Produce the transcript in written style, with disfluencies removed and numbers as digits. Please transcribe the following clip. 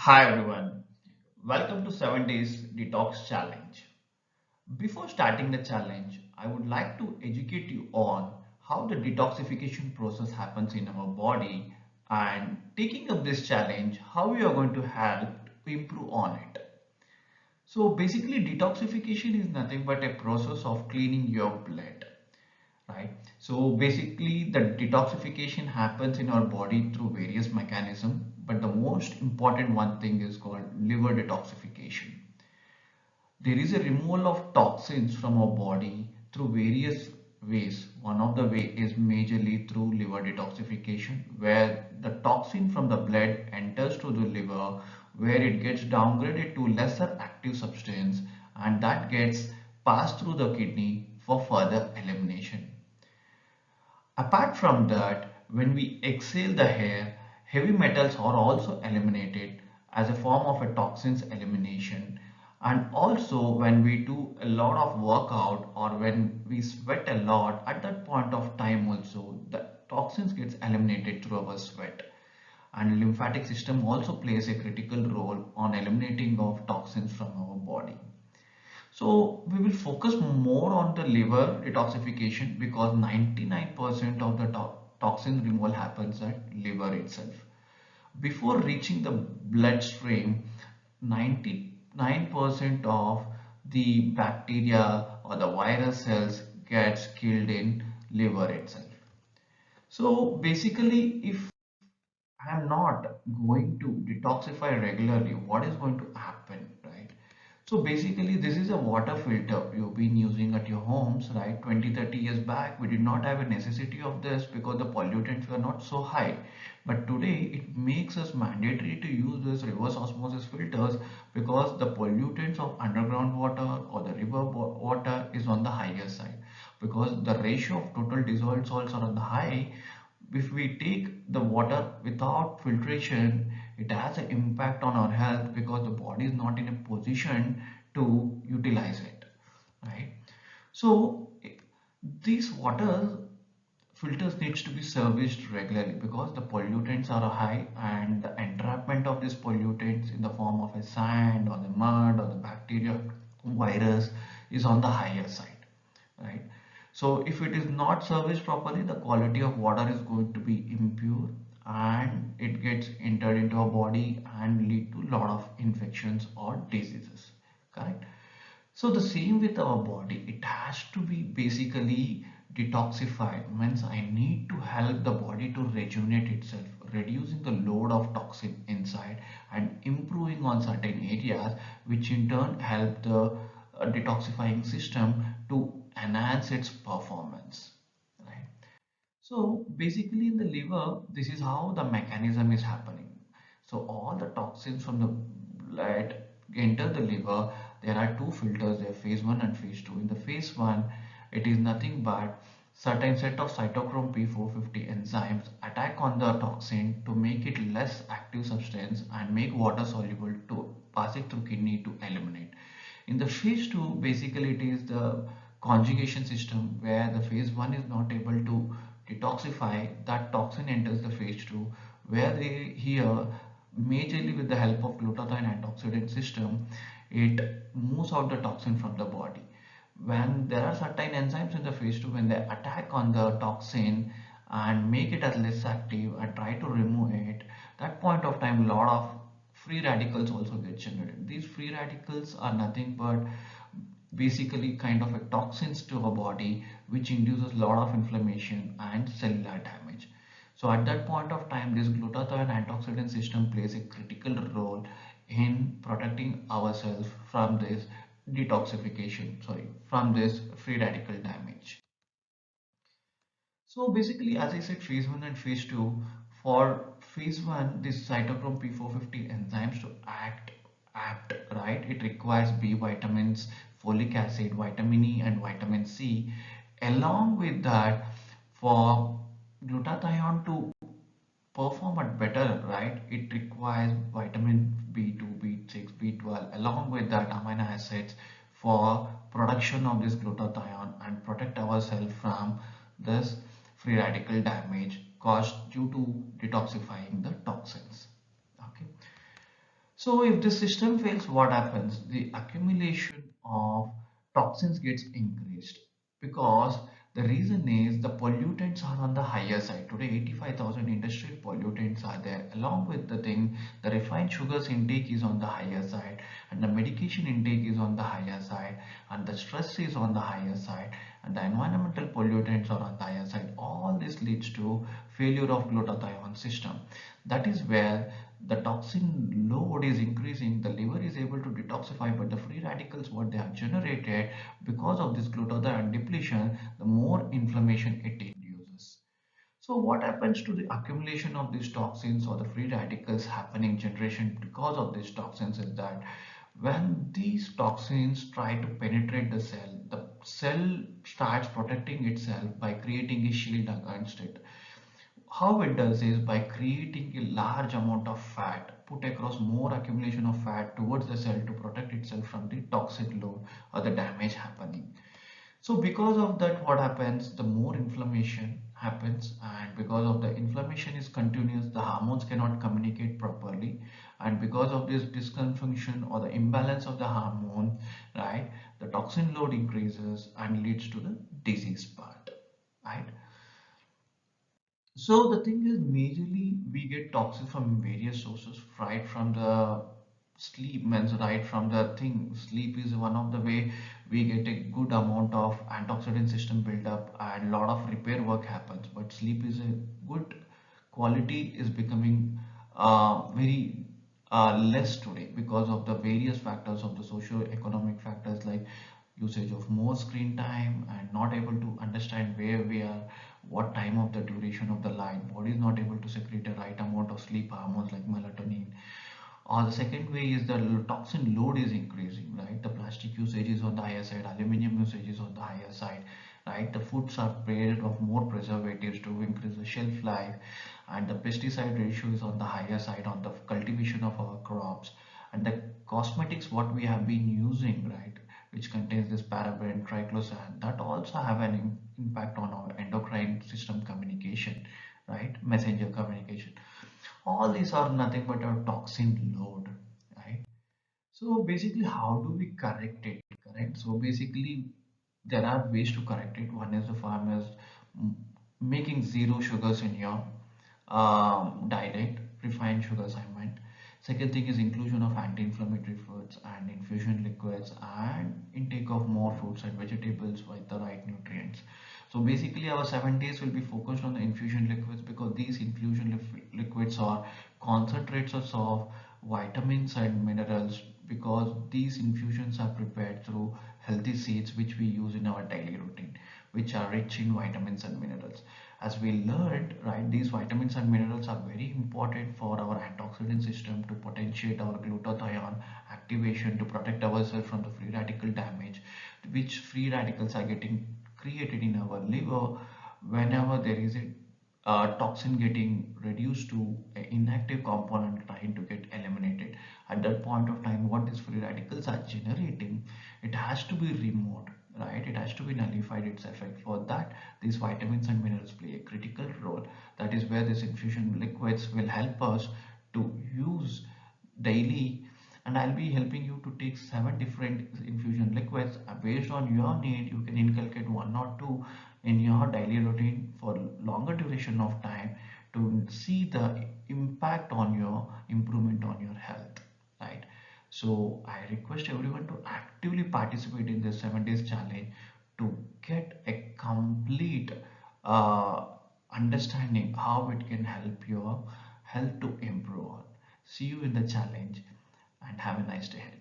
Hi everyone, welcome to 7 Days Detox Challenge. Before starting the challenge, I would like to educate you on how the detoxification process happens in our body and taking up this challenge, how we are going to help to improve on it. So basically detoxification is nothing but a process of cleaning your blood, right? So basically the detoxification happens in our body through various mechanisms, but the most important one thing is called liver detoxification. There is a removal of toxins from our body through various ways. One of the way is majorly through liver detoxification, where the toxin from the blood enters to the liver, where it gets downgraded to lesser active substance, and that gets passed through the kidney for further elimination. Apart from that, when we exhale the air, heavy metals are also eliminated as a form of a toxins elimination. And also when we do a lot of workout or when we sweat a lot, at that point of time also the toxins gets eliminated through our sweat. And lymphatic system also plays a critical role on eliminating of toxins from our body. So we will focus more on the liver detoxification because 99% of the toxin removal happens at liver itself. Before reaching the bloodstream, 99% of the bacteria or the virus cells gets killed in liver itself. So basically, if I am not going to detoxify regularly, what is going to happen, right? So basically, this is a water filter you've been using at your homes, right? 20, 30 years back, we did not have a necessity of this because the pollutants were not so high. But today, it makes us mandatory to use this reverse osmosis filters because the pollutants of underground water or the river water is on the higher side. Because the ratio of total dissolved salts are on the high, if we take the water without filtration, it has an impact on our health because the body is not in a position to utilize it, right? So these water filters needs to be serviced regularly because the pollutants are high and the entrapment of these pollutants in the form of a sand or the mud or the bacteria virus is on the higher side, right? So if it is not serviced properly, the quality of water is going to be impure and it gets entered into our body and lead to a lot of infections or diseases, correct? So the same with our body, it has to be basically detoxified. Means I need to help the body to rejuvenate itself, reducing the load of toxin inside and improving on certain areas, which in turn help the detoxifying system to enhance its performance. Right. So basically in the liver, this is how the mechanism is happening. So all the toxins from the blood enter the liver. There are two filters there, phase 1 and phase 2. In the phase 1, it is nothing but certain set of cytochrome P450 enzymes attack on the toxin to make it less active substance and make water soluble to pass it through kidney to eliminate. In the phase 2, basically it is the conjugation system where the phase 1 is not able to detoxify, that toxin enters the phase 2 where they here majorly with the help of glutathione antioxidant system it moves out the toxin from the body. When there are certain enzymes in the phase 2, when they attack on the toxin and make it as less active and try to remove it, that point of time a lot of free radicals also get generated. These free radicals are nothing but basically kind of a toxins to our body which induces a lot of inflammation and cellular damage. So at that point of time, this glutathione antioxidant system plays a critical role in protecting ourselves from this from this free radical damage. So basically, as I said, phase 1 and phase 2, for phase 1, this cytochrome P450 enzymes to apt, right? It requires B vitamins, folic acid, vitamin E and vitamin C. Along with that, for glutathione to perform at better, right? It requires vitamin B2, B6, B12 along with that amino acids for production of this glutathione and protect ourselves from this free radical damage caused due to detoxifying the toxins. Okay. So if the system fails, what happens? The accumulation of toxins gets increased because the reason is the pollutants are on the higher side. Today, 85,000 industrial pollutants are there. Along with the thing, the refined sugars intake is on the higher side, and the medication intake is on the higher side, and the stress is on the higher side, and the environmental pollutants are on the higher side. All this leads to failure of glutathione system. That is where the toxin load is increasing, the liver is able to detoxify, but the free radicals what they have generated because of this glutathione depletion, the more inflammation it induces. So what happens to the accumulation of these toxins or the free radicals happening generation because of these toxins is that when these toxins try to penetrate the cell starts protecting itself by creating a shield against it. How it does is by creating a large amount of fat, put across more accumulation of fat towards the cell to protect itself from the toxic load or the damage happening. So because of that, what happens? The more inflammation happens, and because of the inflammation is continuous, the hormones cannot communicate properly, and because of this dysfunction or the imbalance of the hormone, right, the toxin load increases and leads to the disease part, right? So the thing is, majorly we get toxins from various sources, right from the sleep, means right from the thing. Sleep is one of the way we get a good amount of antioxidant system build up and lot of repair work happens. But sleep is a good quality is becoming very less today because of the various factors of the socio-economic factors like usage of more screen time and not able to understand where we are, what time of the duration of the light, body is not able to secrete a right amount of sleep hormones like melatonin. Or the second way is the toxin load is increasing, right? The plastic usage is on the higher side, aluminum usage is on the higher side, right? The foods are made of more preservatives to increase the shelf life, and the pesticide ratio is on the higher side on the cultivation of our crops. And the cosmetics what we have been using, right, which contains this paraben, triclosan, that also have an impact on our endocrine system communication, right? Messenger communication. All these are nothing but a toxin load, right? So basically, how do we correct it? Correct. So basically, there are ways to correct it. One is the farmers mm, making zero sugars in your diet, refined sugars, I meant. Second thing is inclusion of anti-inflammatory foods and infusion liquids and intake of more fruits and vegetables with the right nutrients. So basically our 7 days will be focused on the infusion liquids because these infusion liquids are concentrates of vitamins and minerals because these infusions are prepared through healthy seeds which we use in our daily routine, which are rich in vitamins and minerals. As we learned, right, these vitamins and minerals are very important for our antioxidant system to potentiate our glutathione activation to protect ourselves from the free radical damage, which free radicals are getting created in our liver whenever there is a toxin getting reduced to an inactive component trying to get eliminated. At that point of time, what these free radicals are generating, it has to be removed, right? It has to be nullified its effect. For that, these vitamins and minerals play a critical role. That is where these infusion liquids will help us to use daily, and I'll be helping you to take 7 different infusion liquids. Based on your need, you can inculcate one or two in your daily routine for longer duration of time to see the impact on your improvement on your health, right? So I request everyone to actively participate in this 7 days challenge to get a complete uh, understanding how it can help your health to improve on. See you in the challenge and have a nice day ahead.